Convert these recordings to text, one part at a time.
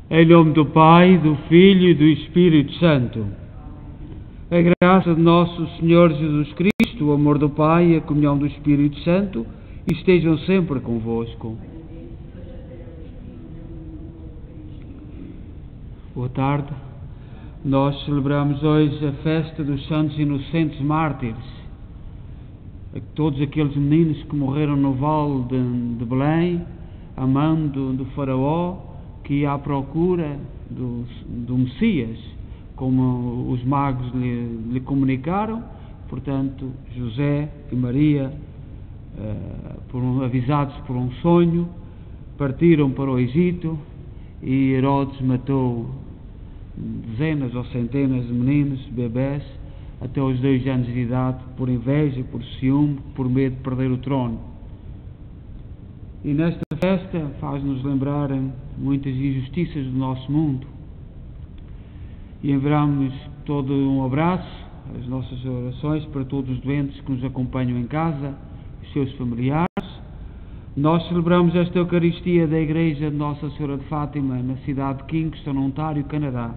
Em nome do Pai, do Filho e do Espírito Santo. A graça de nosso Senhor Jesus Cristo, o amor do Pai e a comunhão do Espírito Santo estejam sempre convosco. Boa tarde. Nós celebramos hoje a festa dos Santos Inocentes Mártires. Todos aqueles meninos que morreram no vale de Belém, a mão do faraó, que ia à procura do Messias, como os magos lhe comunicaram. Portanto, José e Maria, avisados por um sonho, partiram para o Egito e Herodes matou dezenas ou centenas de meninos, bebés, até os 2 anos de idade, por inveja, por ciúme, por medo de perder o trono. E nesta festa faz-nos lembrar muitas injustiças do nosso mundo. E enviamos todo um abraço, as nossas orações para todos os doentes que nos acompanham em casa, os seus familiares. Nós celebramos esta Eucaristia da Igreja de Nossa Senhora de Fátima, na cidade de Kingston, Ontário, Canadá.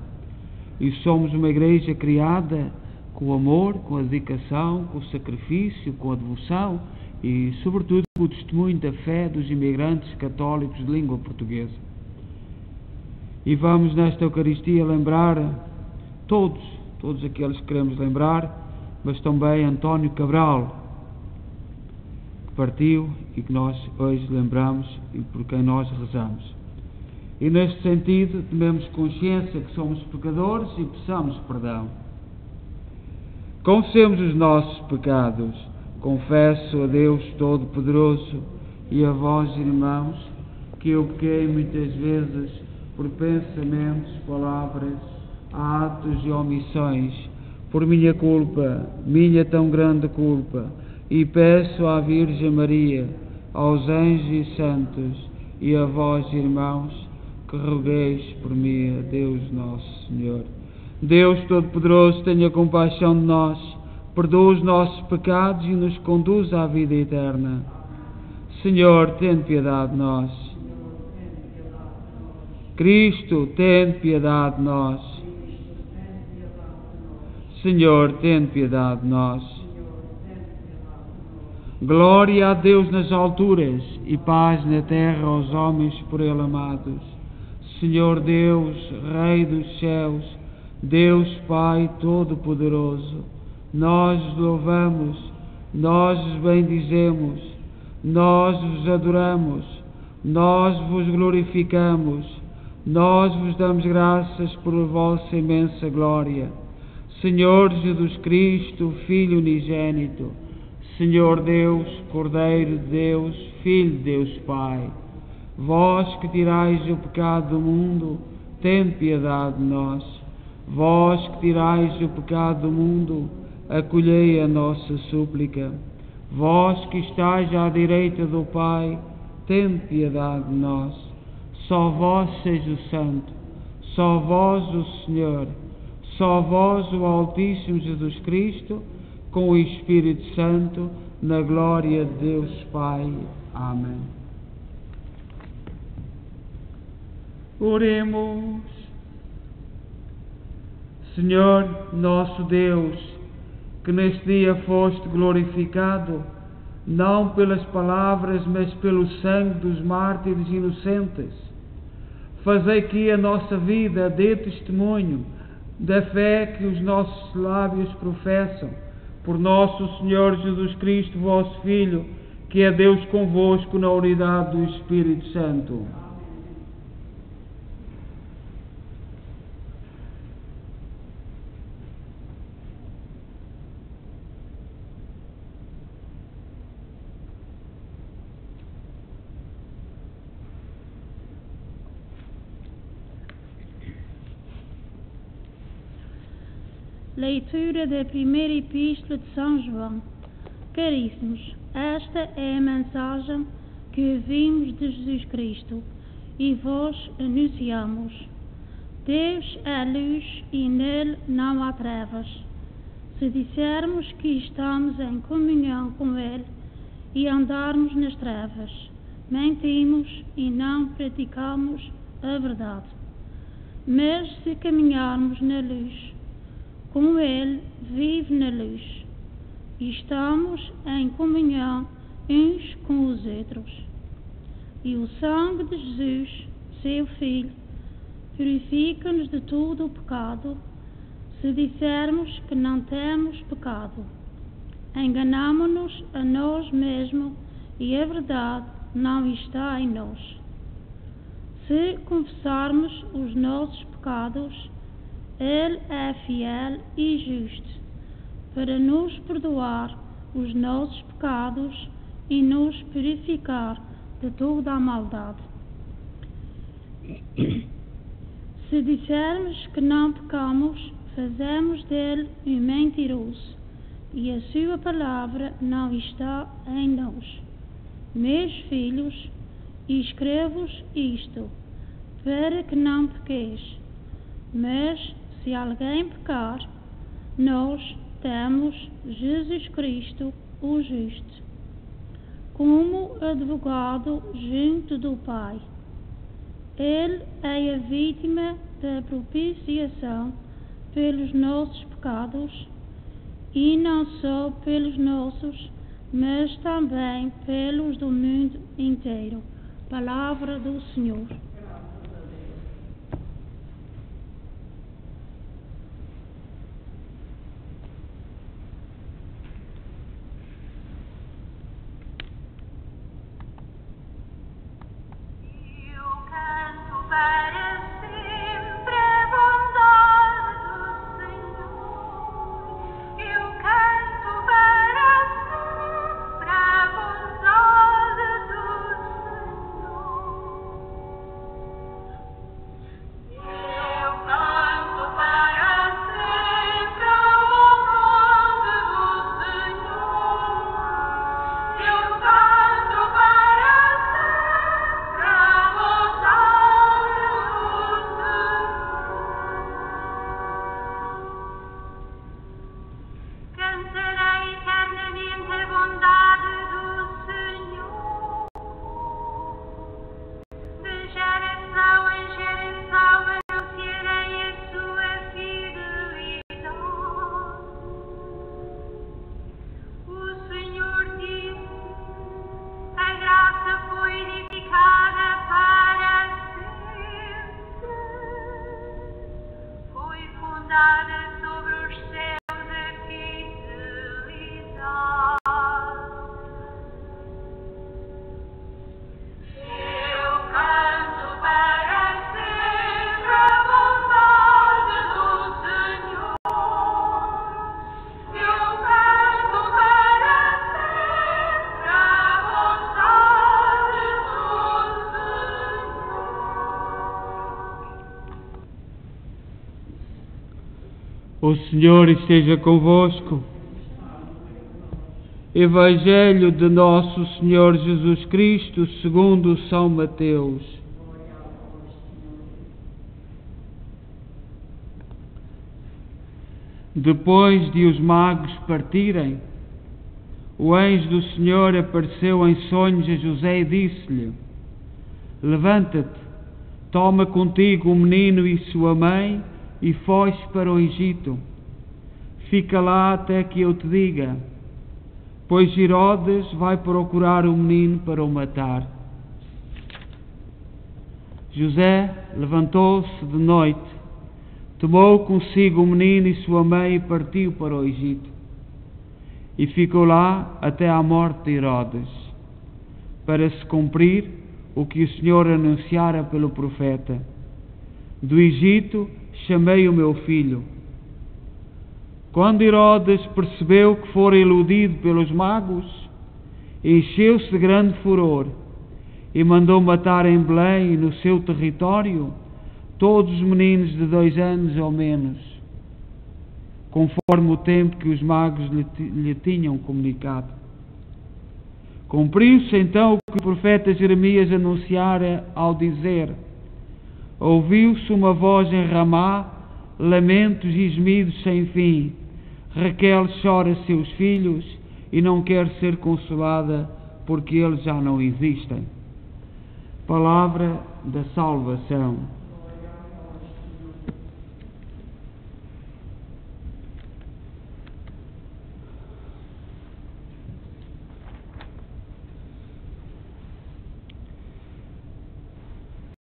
E somos uma igreja criada com o amor, com a dedicação, com o sacrifício, com a devoção e, sobretudo, com o testemunho da fé dos imigrantes católicos de língua portuguesa. E vamos nesta Eucaristia lembrar todos aqueles que queremos lembrar, mas também António Cabral, que partiu e que nós hoje lembramos e por quem nós rezamos. E neste sentido, tomemos consciência que somos pecadores e peçamos perdão. Confessemos os nossos pecados. Confesso a Deus Todo-Poderoso e a vós, irmãos, que eu pequei muitas vezes por pensamentos, palavras, atos e omissões, por minha culpa, minha tão grande culpa, e peço à Virgem Maria, aos anjos e santos e a vós, irmãos, que rogueis por mim a Deus Nosso Senhor. Deus Todo-Poderoso, tenha compaixão de nós, perdoa os nossos pecados e nos conduz à vida eterna. Senhor, tem piedade de nós. Cristo, tem piedade de nós. Senhor, tem piedade de nós. Glória a Deus nas alturas e paz na terra aos homens por Ele amados. Senhor Deus, Rei dos céus, Deus Pai Todo-Poderoso, nós vos louvamos, nós vos bendizemos, nós vos adoramos, nós vos glorificamos, nós vos damos graças por vossa imensa glória. Senhor Jesus Cristo, Filho unigênito, Senhor Deus, Cordeiro de Deus, Filho de Deus Pai, vós que tirais o pecado do mundo, tende piedade de nós. Vós que tirais o pecado do mundo, acolhei a nossa súplica. Vós que estáis à direita do Pai, tende piedade de nós. Só vós seja o Santo, só vós o Senhor, só vós o Altíssimo Jesus Cristo, com o Espírito Santo, na glória de Deus Pai. Amém. Oremos. Senhor nosso Deus, que neste dia foste glorificado, não pelas palavras, mas pelo sangue dos mártires inocentes, fazei que a nossa vida dê testemunho da fé que os nossos lábios professam, por nosso Senhor Jesus Cristo, vosso Filho, que é Deus convosco na unidade do Espírito Santo. Leitura da primeira epístola de São João. Caríssimos, esta é a mensagem que ouvimos de Jesus Cristo e vos anunciamos. Deus é luz e nele não há trevas. Se dissermos que estamos em comunhão com Ele e andarmos nas trevas, mentimos e não praticamos a verdade. Mas se caminharmos na luz, como Ele vive na luz, e estamos em comunhão uns com os outros, e o sangue de Jesus, seu Filho, purifica-nos de todo o pecado. Se dissermos que não temos pecado, enganamo-nos a nós mesmos e a verdade não está em nós. Se confessarmos os nossos pecados, Ele é fiel e justo para nos perdoar os nossos pecados e nos purificar de toda a maldade. Se dissermos que não pecamos, fazemos dele um mentiroso, e a sua palavra não está em nós. Meus filhos, escrevo-vos isto, para que não pequeis. Mas, se alguém pecar, nós temos Jesus Cristo, o justo, como advogado junto do Pai. Ele é a vítima da propiciação pelos nossos pecados, e não só pelos nossos, mas também pelos do mundo inteiro. Palavra do Senhor. O Senhor esteja convosco. Evangelho de nosso Senhor Jesus Cristo segundo São Mateus. Depois de os magos partirem, o anjo do Senhor apareceu em sonhos a José e disse-lhe: Levanta-te, toma contigo o menino e sua mãe e foge para o Egito. Fica lá até que eu te diga, pois Herodes vai procurar o menino para o matar. José levantou-se de noite, tomou consigo o menino e sua mãe e partiu para o Egito. E ficou lá até à morte de Herodes, para se cumprir o que o Senhor anunciara pelo profeta: do Egito chamei o meu filho. Quando Herodes percebeu que fora iludido pelos magos, encheu-se de grande furor e mandou matar em Belém e no seu território todos os meninos de 2 anos ou menos, conforme o tempo que os magos lhe tinham comunicado. Cumpriu-se então o que o profeta Jeremias anunciara ao dizer: ouviu-se uma voz em Ramá, lamentos e gemidos sem fim. Raquel chora seus filhos e não quer ser consolada, porque eles já não existem. Palavra da salvação.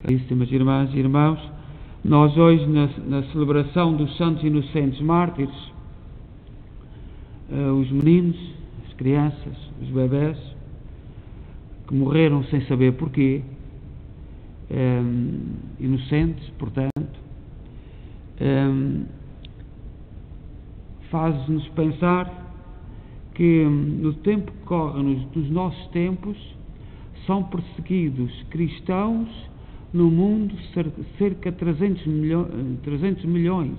Caríssimas irmãs e irmãos, nós hoje na celebração dos santos inocentes mártires, os meninos, as crianças, os bebés que morreram sem saber porquê, inocentes, portanto, faz-nos pensar que no tempo que corre, nos nossos tempos, são perseguidos cristãos no mundo cerca de 300 milhões.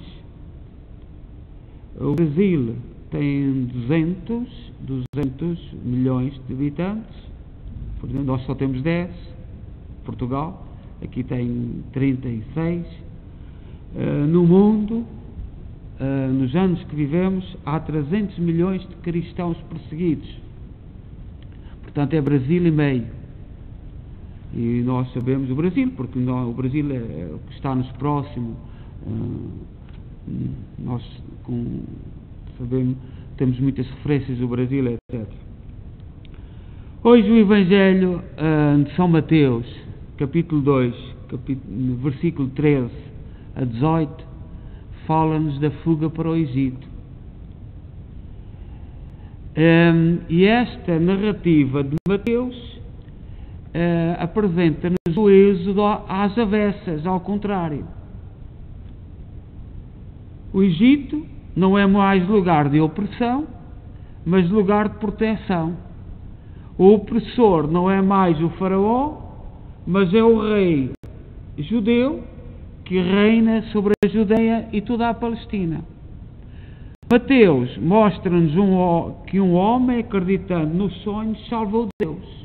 O Brasil tem 200 milhões de habitantes, por exemplo, nós só temos 10, Portugal, aqui tem 36. No mundo, nos anos que vivemos, há 300 milhões de cristãos perseguidos. Portanto, é Brasil e meio. E nós sabemos o Brasil, porque o Brasil é o que está-nos próximo. Nós sabemos, temos muitas referências do Brasil, etc. Hoje o Evangelho de São Mateus, capítulo 2, versículo 13 a 18, fala-nos da fuga para o Egito. E esta narrativa de Mateus apresenta-nos o êxodo às avessas, ao contrário. O Egito não é mais lugar de opressão, mas lugar de proteção. O opressor não é mais o faraó, mas é o rei judeu que reina sobre a Judeia e toda a Palestina. Mateus mostra-nos que um homem, acreditando no sonho, salvou Deus.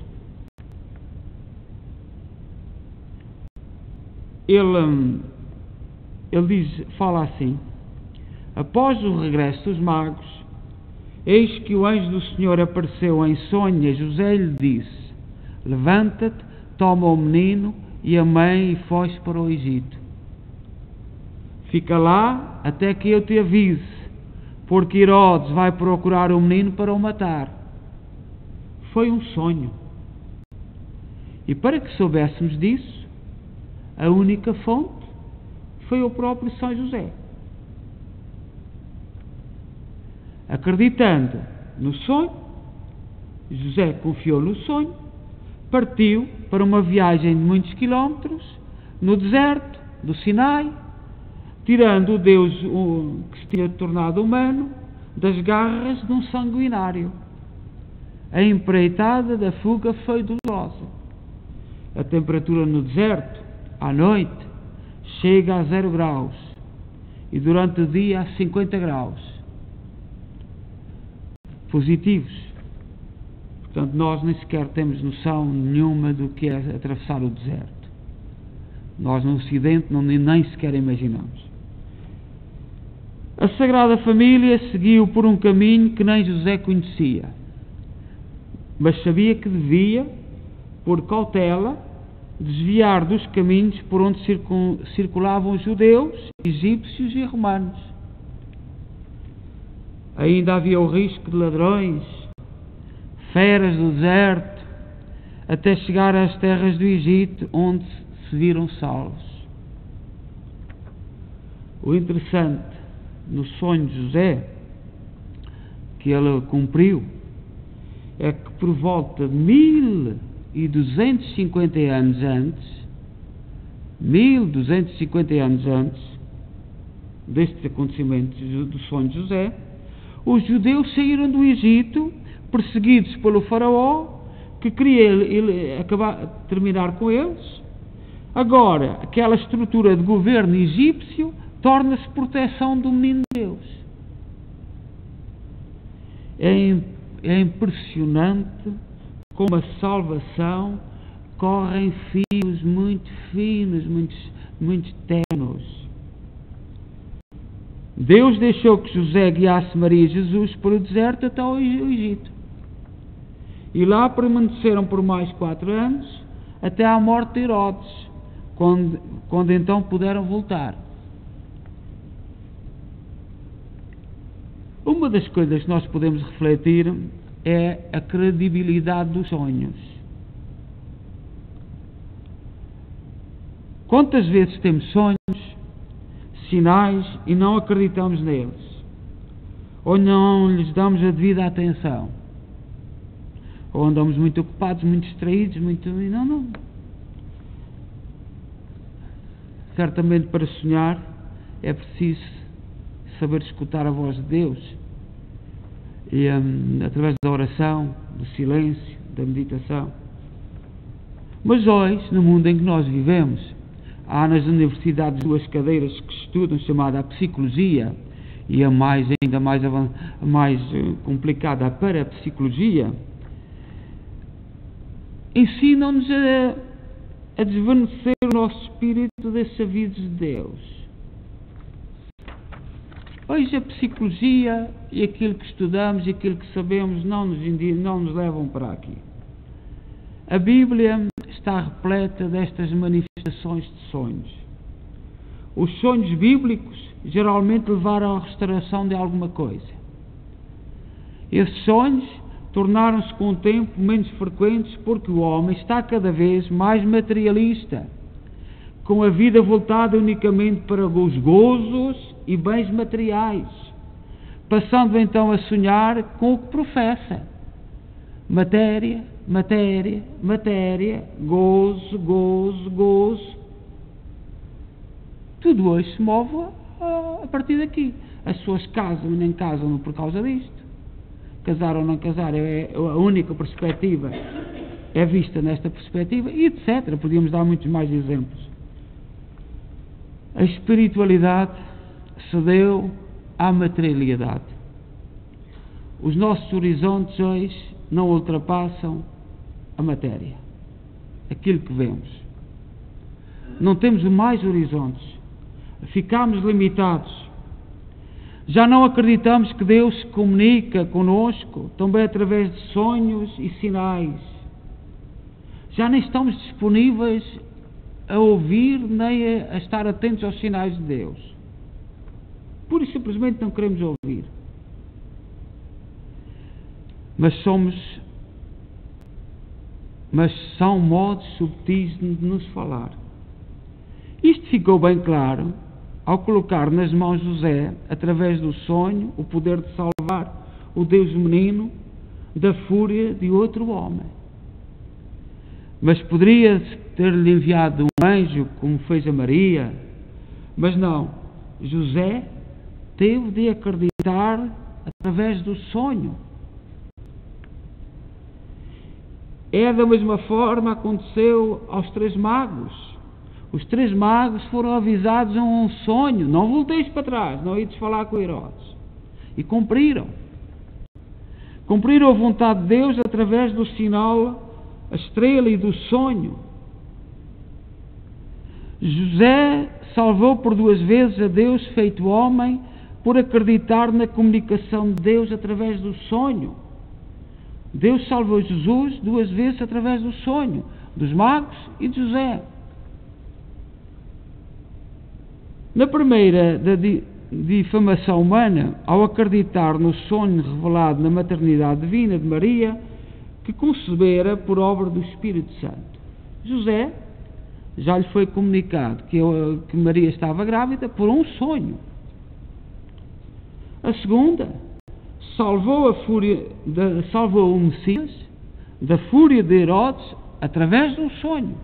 Ele fala assim: após o regresso dos magos, eis que o anjo do Senhor apareceu em sonho a José e lhe disse: levanta-te, toma o menino e a mãe e foge para o Egito. Fica lá até que eu te avise, porque Herodes vai procurar o menino para o matar. Foi um sonho. E para que soubéssemos disso, a única fonte foi o próprio São José. Acreditando no sonho, José confiou no sonho, partiu para uma viagem de muitos quilómetros no deserto do Sinai, tirando o Deus que se tinha tornado humano das garras de um sanguinário. A empreitada da fuga foi dolorosa. A temperatura no deserto, à noite, chega a 0 graus e durante o dia a 50 graus positivos. Portanto, nós nem sequer temos noção nenhuma do que é atravessar o deserto. Nós no Ocidente nem sequer imaginamos. A Sagrada Família seguiu por um caminho que nem José conhecia, mas sabia que devia, por cautela, desviar dos caminhos por onde circulavam os judeus, egípcios e romanos. Ainda havia o risco de ladrões, feras do deserto, até chegar às terras do Egito, onde se viram salvos. O interessante no sonho de José, que ele cumpriu, é que por volta de 1250 anos antes destes acontecimentos do sonho de José, os judeus saíram do Egito, perseguidos pelo faraó, que queria terminar com eles. Agora, aquela estrutura de governo egípcio torna-se proteção do menino de Deus. É impressionante como a salvação corre em fios muito finos, muito ténues. Deus deixou que José guiasse Maria e Jesus para o deserto até o Egito. E lá permaneceram por mais 4 anos, até à morte de Herodes, quando então puderam voltar. Uma das coisas que nós podemos refletir é a credibilidade dos sonhos. Quantas vezes temos sonhos, sinais e não acreditamos neles? Ou não lhes damos a devida atenção? Ou andamos muito ocupados, muito distraídos, Não. Certamente para sonhar é preciso saber escutar a voz de Deus. E através da oração, do silêncio, da meditação. Mas hoje, no mundo em que nós vivemos, há nas universidades 2 cadeiras que estudam, chamada a psicologia, e a ainda mais complicada, a parapsicologia, ensinam-nos a desvanecer o nosso espírito desses avisos de Deus. Hoje a psicologia e aquilo que estudamos e aquilo que sabemos não nos levam para aqui. A Bíblia está repleta destas manifestações de sonhos. Os sonhos bíblicos geralmente levaram à restauração de alguma coisa. Esses sonhos tornaram-se com o tempo menos frequentes porque o homem está cada vez mais materialista, com a vida voltada unicamente para os gozos e bens materiais, passando então a sonhar com o que professa. Matéria, matéria, matéria, gozo, gozo, gozo. Tudo hoje se move a partir daqui. As pessoas casam e nem casam por causa disto. Casar ou não casar é a única perspectiva, é vista nesta perspectiva, e etc. Podíamos dar muitos mais exemplos. A espiritualidade cedeu à materialidade. Os nossos horizontes hoje não ultrapassam a matéria, aquilo que vemos. Não temos mais horizontes, ficamos limitados. Já não acreditamos que Deus se comunica conosco também através de sonhos e sinais. Já nem estamos disponíveis a ouvir nem a estar atentos aos sinais de Deus. Pura e simplesmente não queremos ouvir. Mas são modos subtis de nos falar. Isto ficou bem claro ao colocar nas mãos de José, através do sonho, o poder de salvar o Deus menino da fúria de outro homem. Mas poderia ter-lhe enviado um anjo, como fez a Maria, mas não. José teve de acreditar através do sonho. Da mesma forma aconteceu aos 3 magos. Os 3 magos foram avisados a um sonho. Não volteis para trás, não ides falar com Herodes. E cumpriram. Cumpriram a vontade de Deus através do sinal, a estrela e do sonho. José salvou por 2 vezes a Deus feito homem por acreditar na comunicação de Deus através do sonho. Deus salvou Jesus 2 vezes através do sonho, dos magos e de José. Na primeira, da difamação humana, ao acreditar no sonho revelado na maternidade divina de Maria, que concebera por obra do Espírito Santo. José, já lhe foi comunicado que Maria estava grávida por um sonho. A segunda, salvou o Messias da fúria de Herodes através de um sonho.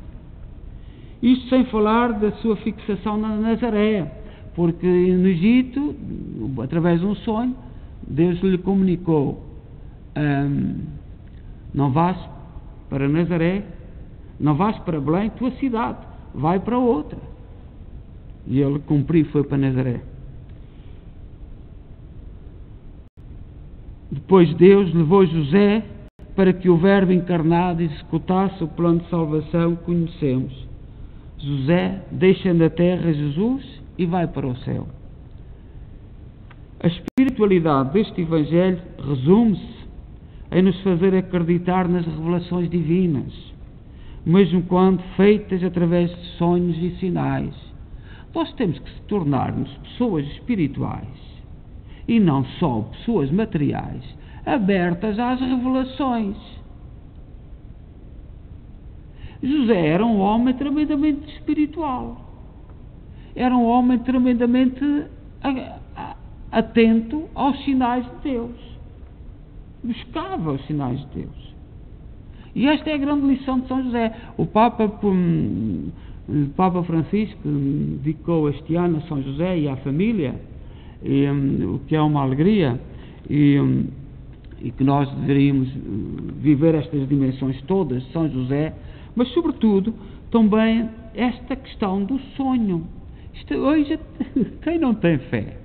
Isto sem falar da sua fixação na Nazaré, porque no Egito, através de um sonho, Deus lhe comunicou: não vás para Nazaré, não vás para Belém, tua cidade, vai para outra. E ele cumpriu, foi para Nazaré. Depois Deus levou José para que o Verbo encarnado executasse o plano de salvação que conhecemos. José deixa na terra Jesus e vai para o céu. A espiritualidade deste Evangelho resume-se em nos fazer acreditar nas revelações divinas, mesmo quando feitas através de sonhos e sinais. Nós temos que se tornar-nos pessoas espirituais e não só pessoas materiais, abertas às revelações. José era um homem tremendamente espiritual. Era um homem tremendamente atento aos sinais de Deus. Buscava os sinais de Deus. E esta é a grande lição de São José. O Papa Francisco dedicou este ano a São José e à família, o que é uma alegria, e que nós deveríamos viver estas dimensões todas de São José, mas sobretudo também esta questão do sonho. Hoje, quem não tem fé?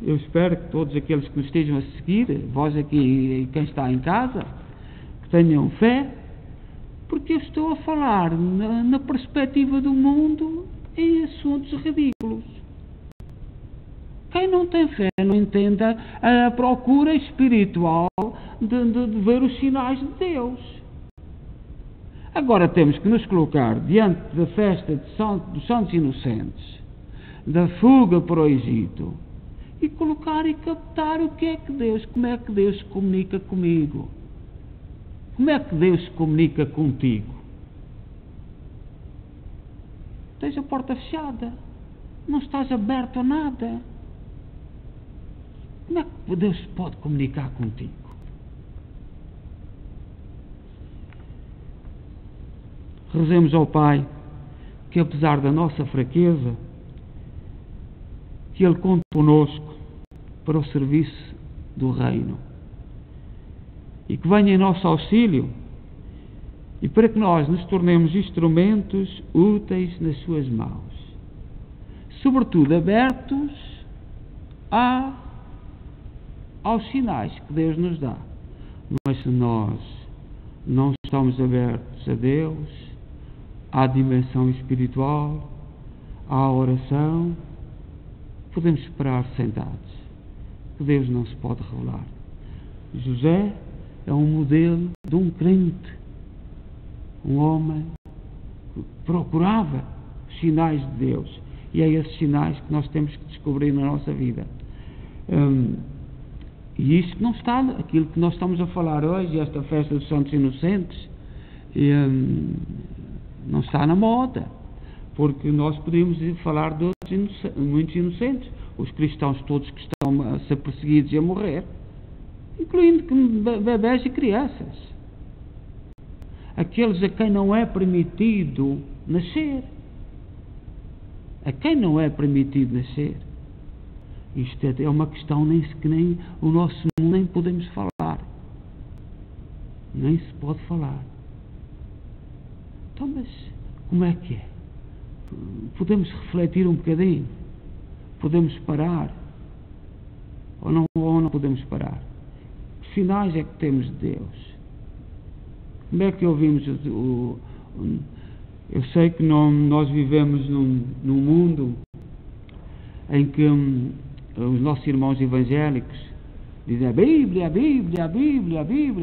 Eu espero que todos aqueles que nos estejam a seguir, vós aqui e quem está em casa, que tenham fé, porque eu estou a falar na perspectiva do mundo em assuntos ridículos. Quem não tem fé não entende a procura espiritual de ver os sinais de Deus. Agora temos que nos colocar diante da festa dos Santos Inocentes, da fuga para o Egito, e colocar e captar como é que Deus se comunica comigo. Como é que Deus se comunica contigo? Tens a porta fechada, não estás aberto a nada. Como é que Deus pode comunicar contigo? Rezemos ao Pai que, apesar da nossa fraqueza, que Ele conte conosco para o serviço do Reino e que venha em nosso auxílio e para que nós nos tornemos instrumentos úteis nas suas mãos, sobretudo abertos aos sinais que Deus nos dá. Mas se nós não estamos abertos a Deus, à dimensão espiritual, à oração, podemos esperar sentados, que Deus não se pode revelar. José é um modelo de um crente, um homem que procurava os sinais de Deus, e é esses sinais que nós temos que descobrir na nossa vida. E isto não está, aquilo que nós estamos a falar hoje, esta festa dos Santos Inocentes, não está na moda, porque nós podemos falar de outros muitos inocentes, os cristãos todos que estão a ser perseguidos e a morrer, incluindo bebés e crianças, aqueles a quem não é permitido nascer, Isto é uma questão que nem o nosso mundo nem podemos falar, nem se pode falar. Então, mas como é que é? Podemos refletir um bocadinho? Podemos parar? Ou não podemos parar? Que sinais é que temos de Deus? Como é que ouvimos eu sei que nós vivemos num mundo em que os nossos irmãos evangélicos dizem a Bíblia,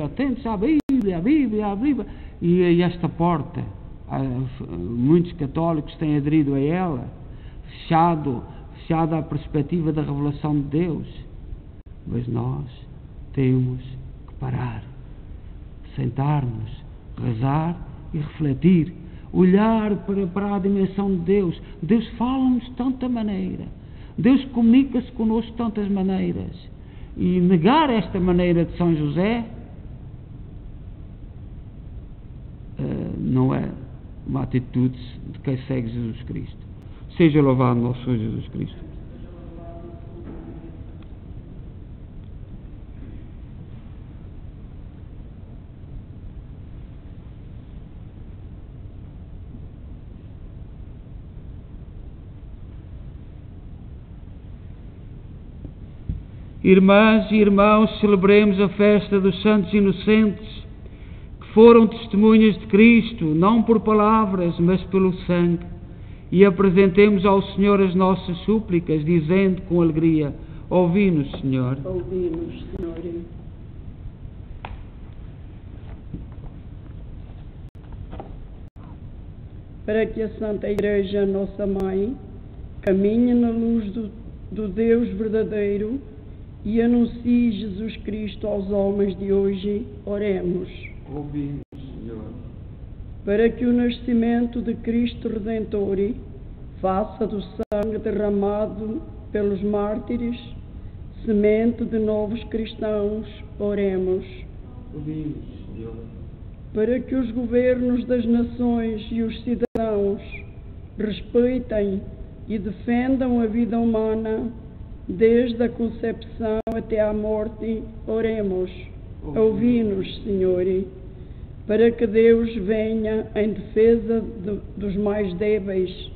atente-se à Bíblia, e esta porta, muitos católicos têm aderido a ela, fechada à perspectiva da revelação de Deus. Mas nós temos que parar, sentar-nos, rezar e refletir, olhar para a dimensão de Deus. Deus fala-nos de tanta maneira, Deus comunica-se connosco de tantas maneiras, e negar esta maneira de São José não é uma atitude de quem segue Jesus Cristo. Seja louvado nosso Senhor Jesus Cristo. Irmãs e irmãos, celebremos a festa dos Santos Inocentes, que foram testemunhas de Cristo, não por palavras, mas pelo sangue, e apresentemos ao Senhor as nossas súplicas, dizendo com alegria: ouvi-nos, Senhor. Ouvi-nos, Senhor. Para que a Santa Igreja, nossa Mãe, caminhe na luz do Deus verdadeiro e anuncie Jesus Cristo aos homens de hoje, oremos. Ouvi-nos, Senhor. para que o nascimento de Cristo Redentor faça do sangue derramado pelos mártires semente de novos cristãos. Oremos. Para que os governos das nações e os cidadãos respeitem e defendam a vida humana desde a concepção até à morte. Oremos. Ouvi-nos, Senhor, para que Deus venha em defesa dos mais débeis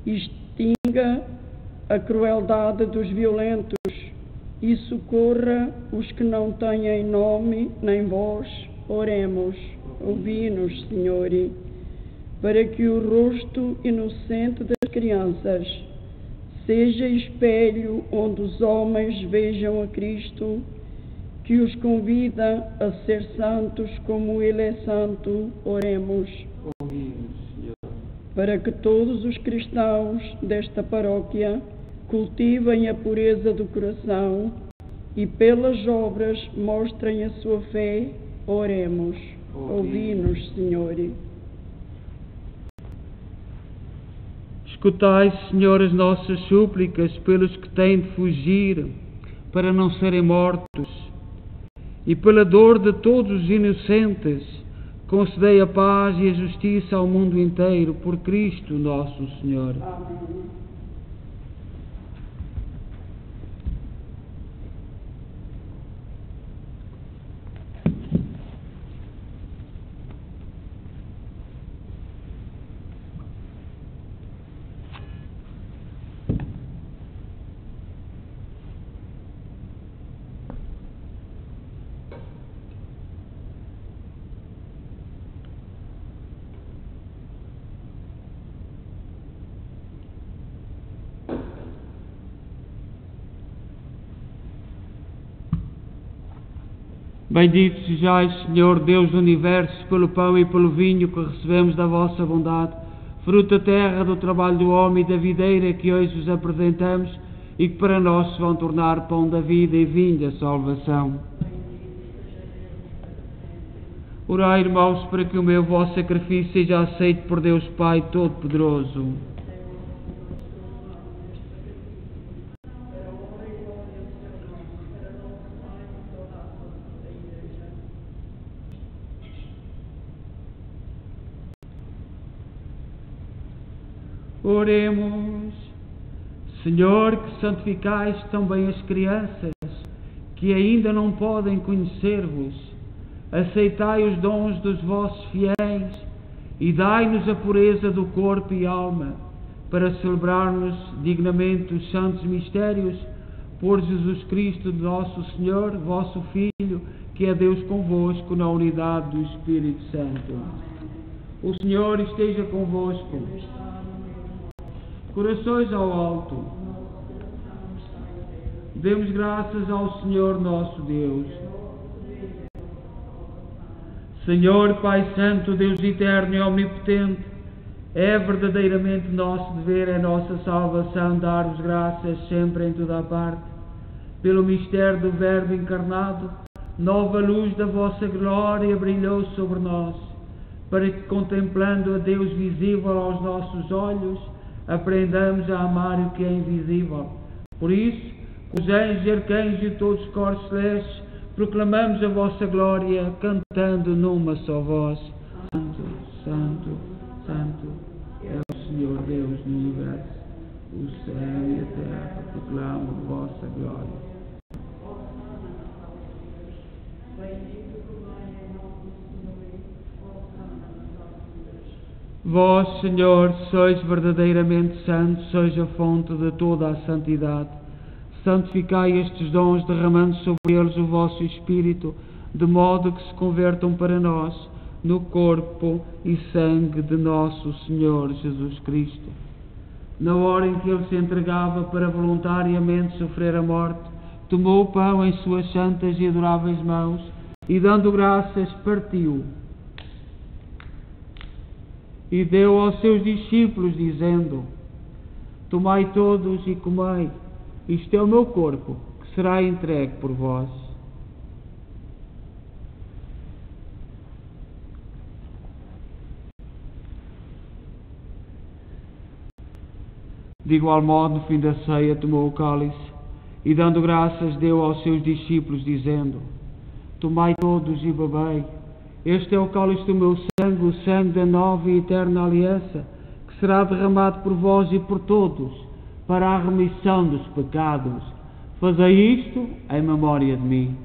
e extinga a crueldade dos violentos e socorra os que não têm nome nem voz. Oremos. Ouvi-nos, Senhor, para que o rosto inocente das crianças seja espelho onde os homens vejam a Cristo, que os convida a ser santos como Ele é santo. Oremos. Para que todos os cristãos desta paróquia cultivem a pureza do coração e pelas obras mostrem a sua fé. Oremos. Ouvi-nos, Senhor. Escutai, Senhor, as nossas súplicas pelos que têm de fugir para não serem mortos, e pela dor de todos os inocentes, concedei a paz e a justiça ao mundo inteiro, por Cristo nosso Senhor. Amém. Bendito sejais, Senhor, Deus do Universo, pelo pão e pelo vinho que recebemos da vossa bondade, fruto da terra, do trabalho do homem e da videira que hoje vos apresentamos e que para nós se vão tornar pão da vida e vinho da salvação. Orai, irmãos, para que o meu vosso sacrifício seja aceito por Deus Pai Todo-Poderoso. Oremos. Senhor, que santificais também as crianças que ainda não podem conhecer-vos, aceitai os dons dos vossos fiéis e dai-nos a pureza do corpo e alma, para celebrarmos dignamente os santos mistérios por Jesus Cristo, nosso Senhor, vosso Filho, que é Deus convosco na unidade do Espírito Santo. O Senhor esteja convosco. Corações ao alto. Demos graças ao Senhor nosso Deus. Senhor, Pai Santo, Deus eterno e omnipotente, é verdadeiramente nosso dever, é nossa salvação dar-vos graças sempre em toda a parte, pelo mistério do Verbo encarnado, nova luz da vossa glória brilhou sobre nós, para que, contemplando a Deus visível aos nossos olhos, aprendamos a amar o que é invisível. Por isso, os anjos, arcanjos e todos os corpos celestes, proclamamos a vossa glória, cantando numa só voz: Santo, Santo, Santo, é o Senhor Deus do Universo. O céu e a terra proclamam a vossa glória. Vós, Senhor, sois verdadeiramente santos, sois a fonte de toda a santidade. Santificai estes dons, derramando sobre eles o vosso Espírito, de modo que se convertam para nós no corpo e sangue de nosso Senhor Jesus Cristo. Na hora em que Ele se entregava para voluntariamente sofrer a morte, tomou o pão em suas santas e adoráveis mãos e, dando graças, partiu e deu aos seus discípulos, dizendo: Tomai todos e comei, isto é o meu corpo, que será entregue por vós. De igual modo, no fim da ceia, tomou o cálice e, dando graças, deu aos seus discípulos, dizendo: Tomai todos e bebei. Este é o cálice do meu sangue, o sangue da nova e eterna aliança, que será derramado por vós e por todos, para a remissão dos pecados. Fazei isto em memória de mim.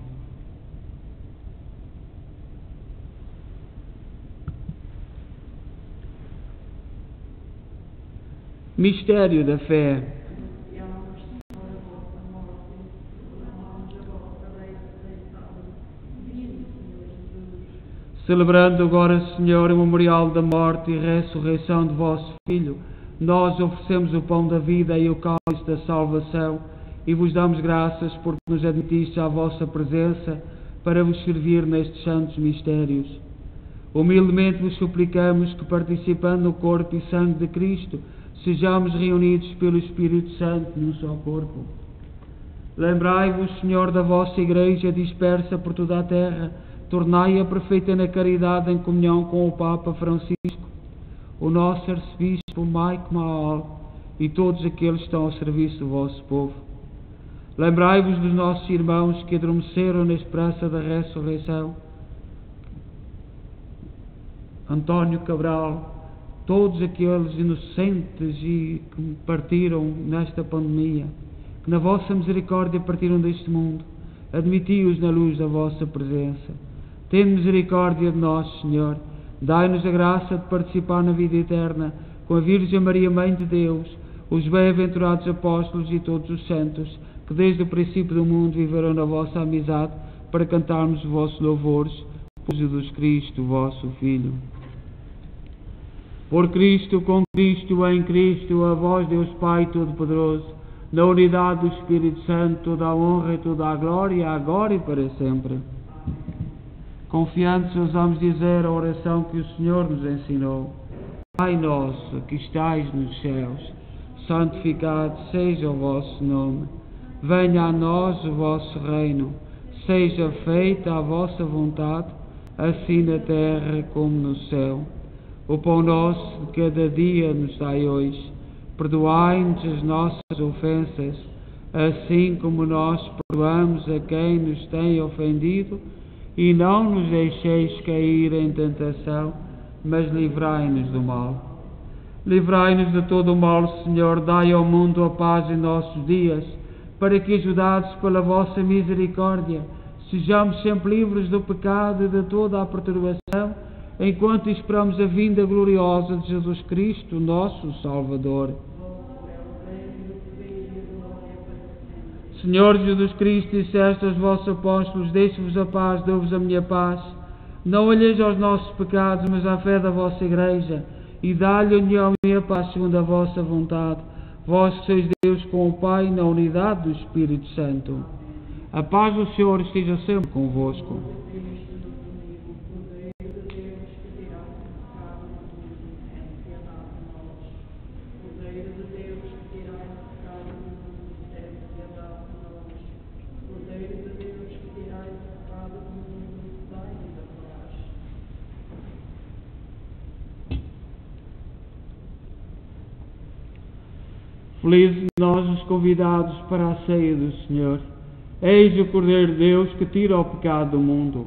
Mistério da fé. Celebrando agora, Senhor, o memorial da morte e ressurreição de vosso Filho, nós oferecemos o pão da vida e o cálice da salvação e vos damos graças porque nos admitiste à vossa presença para vos servir nestes santos mistérios. Humildemente vos suplicamos que, participando no corpo e sangue de Cristo, sejamos reunidos pelo Espírito Santo num só corpo. Lembrai-vos, Senhor, da vossa Igreja dispersa por toda a terra, tornai-a perfeita na caridade em comunhão com o Papa Francisco, o nosso Arcebispo Mike Maal e todos aqueles que estão ao serviço do vosso povo. Lembrai-vos dos nossos irmãos que adormeceram na esperança da ressurreição, António Cabral, todos aqueles inocentes e que partiram nesta pandemia, que na vossa misericórdia partiram deste mundo, admiti-os na luz da vossa presença. Tende misericórdia de nós, Senhor, dai-nos a graça de participar na vida eterna com a Virgem Maria, Mãe de Deus, os bem-aventurados apóstolos e todos os santos, que desde o princípio do mundo viveram na vossa amizade, para cantarmos os vossos louvores, por Jesus Cristo, vosso Filho. Por Cristo, com Cristo, em Cristo, a vós, Deus Pai Todo-Poderoso, na unidade do Espírito Santo, toda a honra e toda a glória, agora e para sempre. Confiantes, ousamos dizer a oração que o Senhor nos ensinou. Pai nosso, que estais nos céus, santificado seja o vosso nome. Venha a nós o vosso reino. Seja feita a vossa vontade, assim na terra como no céu. O pão nosso de cada dia nos dai hoje. Perdoai-nos as nossas ofensas, assim como nós perdoamos a quem nos tem ofendido, e não nos deixeis cair em tentação, mas livrai-nos do mal. Livrai-nos de todo o mal, Senhor, dai ao mundo a paz em nossos dias, para que, ajudados pela vossa misericórdia, sejamos sempre livres do pecado e de toda a perturbação, enquanto esperamos a vinda gloriosa de Jesus Cristo, nosso Salvador. Senhor Jesus Cristo, disseste aos vossos apóstolos: deixo-vos a paz, dou-vos a minha paz. Não olheis aos nossos pecados, mas à fé da vossa Igreja, e dá-lhe a união e a paz segundo a vossa vontade. Vós que sois Deus com o Pai, na unidade do Espírito Santo. A paz do Senhor esteja sempre convosco. Felizes nós os convidados para a ceia do Senhor. Eis o Cordeiro de Deus que tira o pecado do mundo.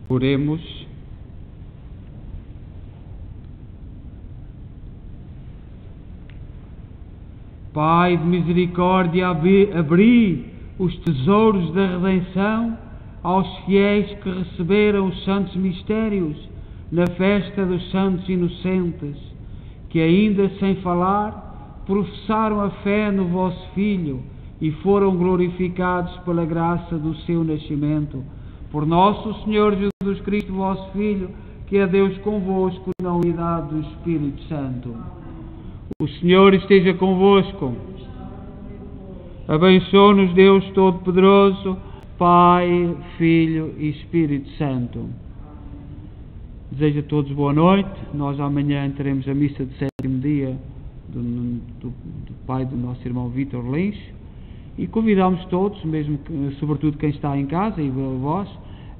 Oremos. Pai de misericórdia, abri os tesouros da redenção aos fiéis que receberam os santos mistérios na festa dos santos inocentes, que ainda sem falar professaram a fé no vosso Filho e foram glorificados pela graça do seu nascimento. Por nosso Senhor Jesus Cristo, vosso Filho, que é Deus convosco na unidade do Espírito Santo. O Senhor esteja convosco. Abençoe-nos Deus Todo-Poderoso, Pai, Filho e Espírito Santo. Desejo a todos boa noite. Nós amanhã teremos a missa de 7º dia do pai do nosso irmão Vítor Lins. E convidamos todos, mesmo que, sobretudo quem está em casa e vós,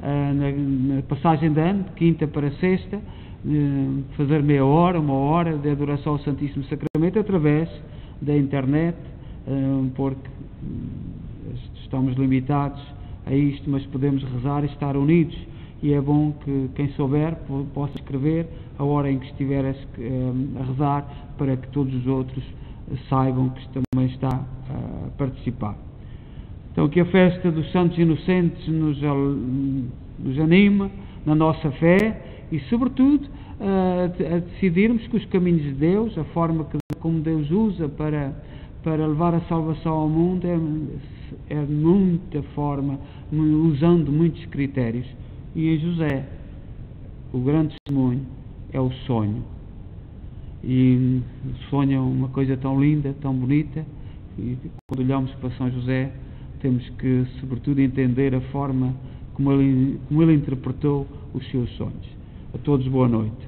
na passagem de ano, de quinta para sexta, fazer meia hora, uma hora de adoração ao Santíssimo Sacramento através da internet, porque estamos limitados a isto, mas podemos rezar e estar unidos. E é bom que quem souber possa escrever a hora em que estiver a rezar, para que todos os outros saibam que também está a participar. Então, que a festa dos Santos Inocentes nos anime na nossa fé e, sobretudo, a decidirmos que os caminhos de Deus, a forma como Deus usa para levar a salvação ao mundo, é muita forma, usando muitos critérios. E em José, o grande testemunho é o sonho. E o sonho é uma coisa tão linda, tão bonita, e quando olhamos para São José, temos que, sobretudo, entender a forma como ele interpretou os seus sonhos. A todos, boa noite.